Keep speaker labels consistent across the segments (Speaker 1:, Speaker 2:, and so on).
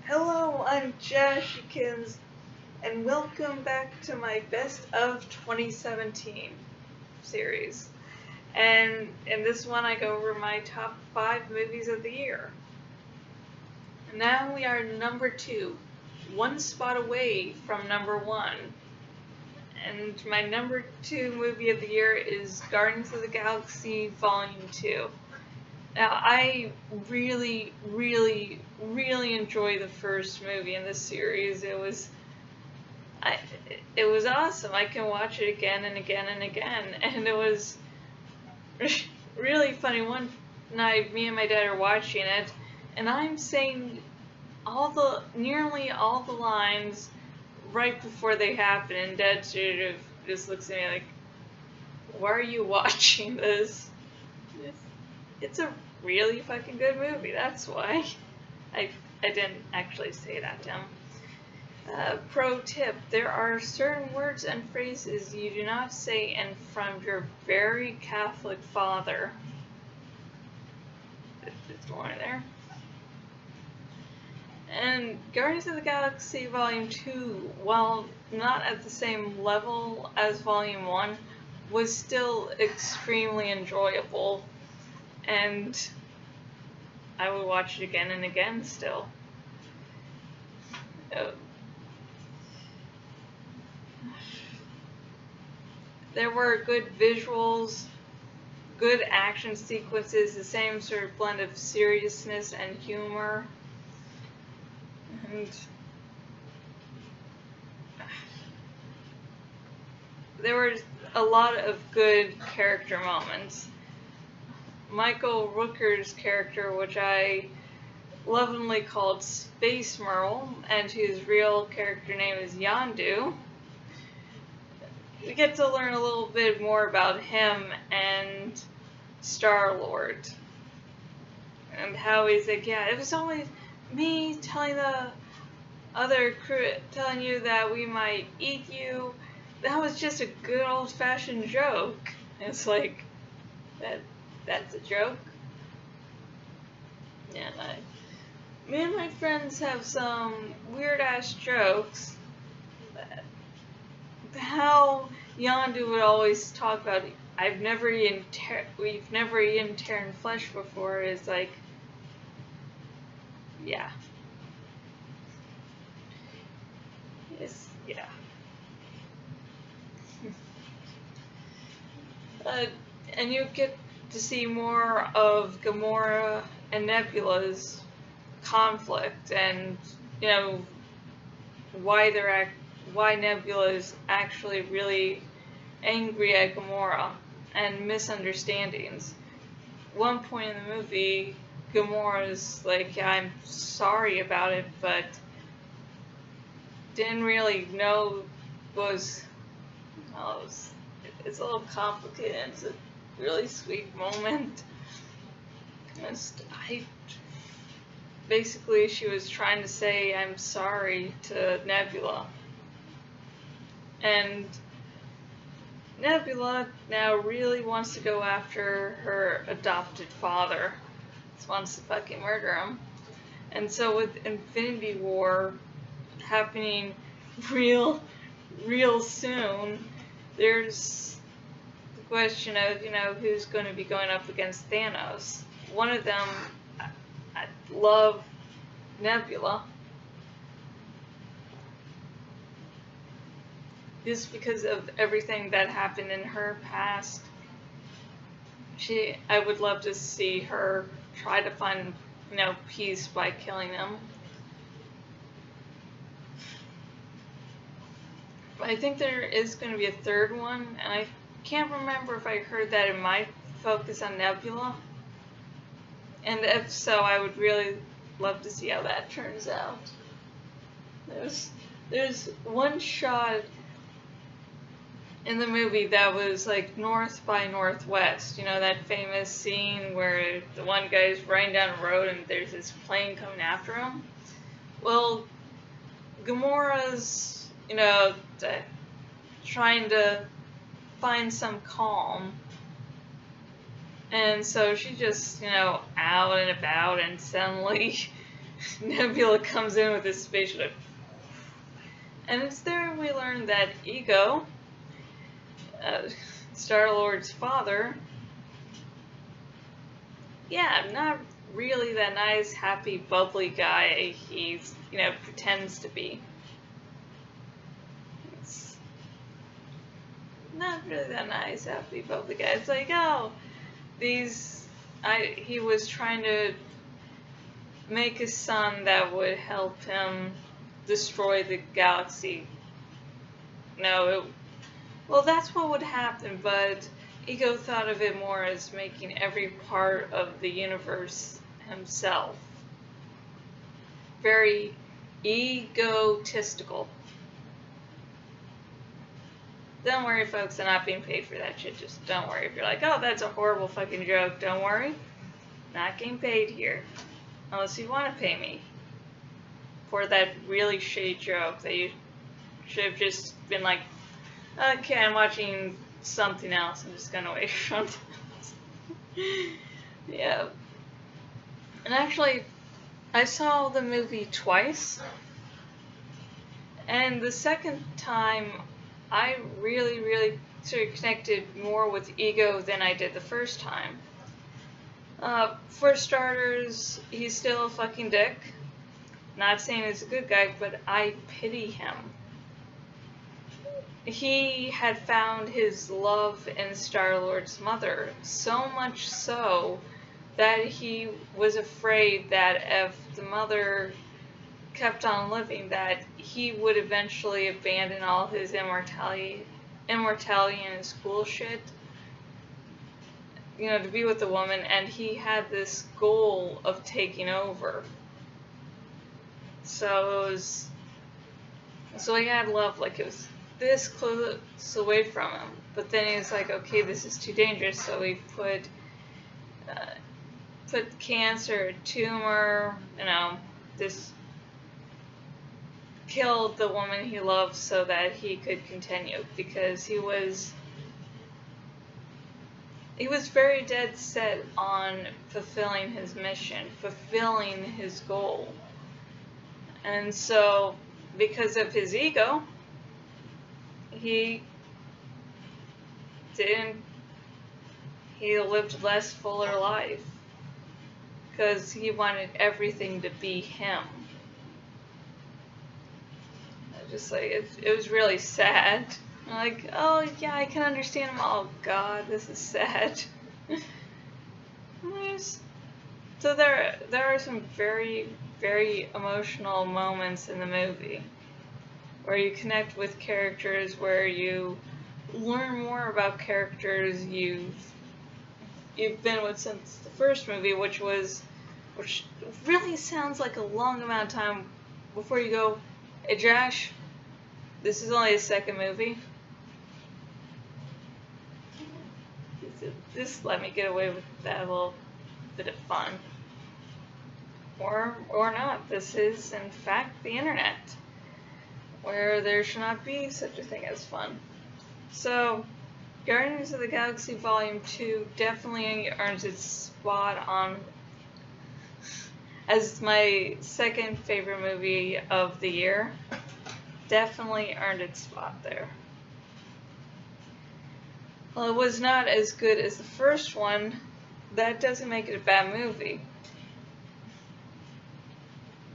Speaker 1: Hello, I'm Jashikins, and welcome back to my Best of 2017 series. And in this one, I go over my top 5 movies of the year. And now we are number 2, one spot away from number 1. And my number 2 movie of the year is Guardians of the Galaxy Volume 2. Now, I really enjoy the first movie in this series. It was awesome. I can watch it again and again and again, and it was really funny. One night, me and my dad are watching it, and I'm saying nearly all the lines right before they happen, and Dad sort of just looks at me like, "Why are you watching this? It's a really fucking good movie, that's why." I didn't actually say that to him. Pro tip, there are certain words and phrases you do not say in front of your very Catholic father. It's one there. And Guardians of the Galaxy Volume 2, while not at the same level as Volume 1, was still extremely enjoyable. And I would watch it again and again still. There were good visuals, good action sequences, the same sort of blend of seriousness and humor. And there were a lot of good character moments. Michael Rooker's character, which I lovingly called Space Merle, and whose real character name is Yondu. We get to learn a little bit more about him and Star-Lord. And how he's like, yeah, it was only me telling the other crew, telling you that we might eat you. That was just a good old-fashioned joke. And it's like, that's a joke? Yeah, me and my friends have some weird-ass jokes. How Yondu would always talk about, we've never eaten Terran flesh before, is like, yeah. Yeah. And you get to see more of Gamora and Nebula's conflict, and you know why Nebula is actually really angry at Gamora, and misunderstandings. One point in the movie, Gamora's like, yeah, I'm sorry about it, but didn't really know it's a little complicated. It's a really sweet moment. Basically, she was trying to say, I'm sorry to Nebula. And Nebula now really wants to go after her adopted father. Just wants to fucking murder him. And so with Infinity War happening real soon, there's the question of, who's going to be going up against Thanos. One of them, I love Nebula. Just because of everything that happened in her past. I would love to see her try to find, peace by killing them. But I think there is going to be a third one, and I can't remember if I heard that it might focus on Nebula. And if so, I would really love to see how that turns out. There's one shot in the movie that was like North by Northwest, that famous scene where the one guy's riding down a road and there's this plane coming after him. Well, Gamora's, trying to find some calm, and so she's just, out and about, and suddenly Nebula comes in with his spaceship. And it's there we learn that Ego, Star-Lord's father, yeah, not really that nice, happy, bubbly guy he's, pretends to be. It's not really that nice, happy, bubbly guy. It's like, oh, he was trying to make a son that would help him destroy the galaxy. Well, that's what would happen, but Ego thought of it more as making every part of the universe himself. Very egotistical. Don't worry, folks, I'm not being paid for that shit. Just don't worry. If you're like, oh, that's a horrible fucking joke, don't worry. Not getting paid here. Unless you want to pay me for that really shitty joke that you should have just been like, okay, I'm watching something else. I'm just gonna wait for something else. Yeah. And actually, I saw the movie twice. And the second time, I really, really sort of connected more with Ego than I did the first time. For starters, he's still a fucking dick. Not saying he's a good guy, but I pity him. He had found his love in Star-Lord's mother, so much so that he was afraid that if the mother kept on living, that he would eventually abandon all his immortality and his cool shit, to be with the woman, and he had this goal of taking over. So he had love, like it was this close away from him, but then he was like, okay, this is too dangerous, so he put cancer, tumor, this killed the woman he loved so that he could continue, because he was very dead set on fulfilling his mission, fulfilling his goal. And so, because of his ego, he lived less fuller life, because he wanted everything to be him. Just like, it was really sad. I'm like, oh yeah, I can understand him. Oh god, this is sad. So there are some very, very emotional moments in the movie where you connect with characters, where you learn more about characters you've been with since the first movie, which really sounds like a long amount of time before you go, hey Josh, this is only the second movie. Just let me get away with that little bit of fun. Or not. This is, in fact, the internet, where there should not be such a thing as fun. So, Guardians of the Galaxy Volume 2 definitely earns its spot on as my second favorite movie of the year. Definitely earned its spot there. Well, it was not as good as the first one. That doesn't make it a bad movie.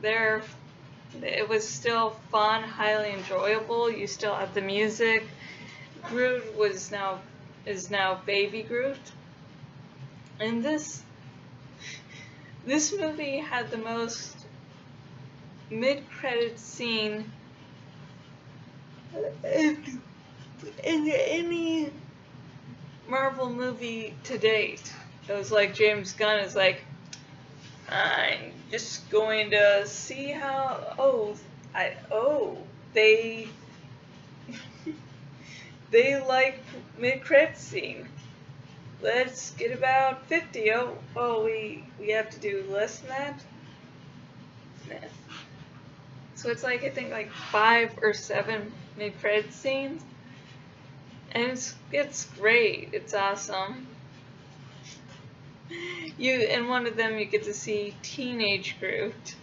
Speaker 1: It was still fun, highly enjoyable. You still have the music. Groot is now Baby Groot. And this movie had the most mid-credit scene in any Marvel movie to date. It was like James Gunn is like, I'm just going to see how, they like mid-credit scene. Let's get about 50. We have to do less than that? Nah. So it's like, I think like 5 or 7 mid-credit scenes. And it's great. It's awesome. In one of them you get to see teenage Groot.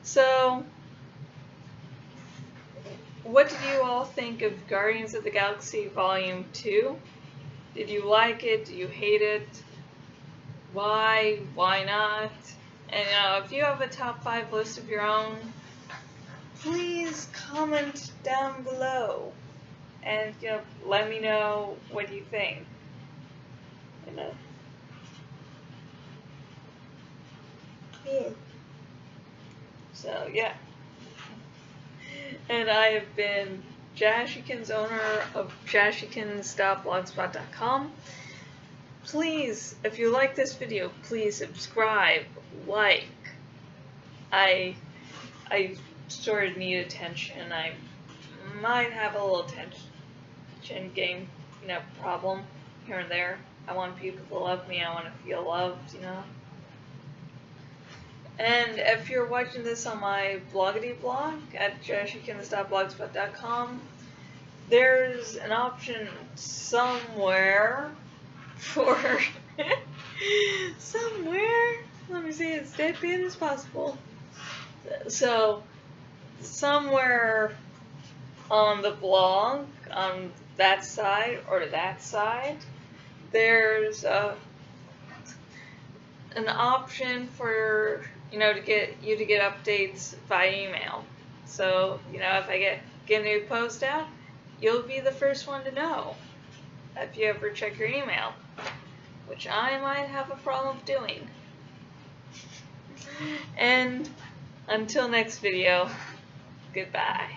Speaker 1: So, what did you all think of Guardians of the Galaxy Volume 2? Did you like it? Do you hate it? Why? Why not? And if you have a top 5 list of your own, please comment down below and let me know what you think. So yeah. And I have been Jashikins, owner of jashikins.blogspot.com. Please, if you like this video, please subscribe, like. I sort of need attention. I might have a little attention game, problem here and there. I want people to love me. I want to feel loved, And if you're watching this on my bloggity blog at jashikins.blogspot.com, there's an option somewhere for let me see, as deadpan as possible. So somewhere on the blog, on that side or that side, there's an option for to get updates by email. So if I get a new post out, you'll be the first one to know if you ever check your email, which I might have a problem doing. And until next video, goodbye.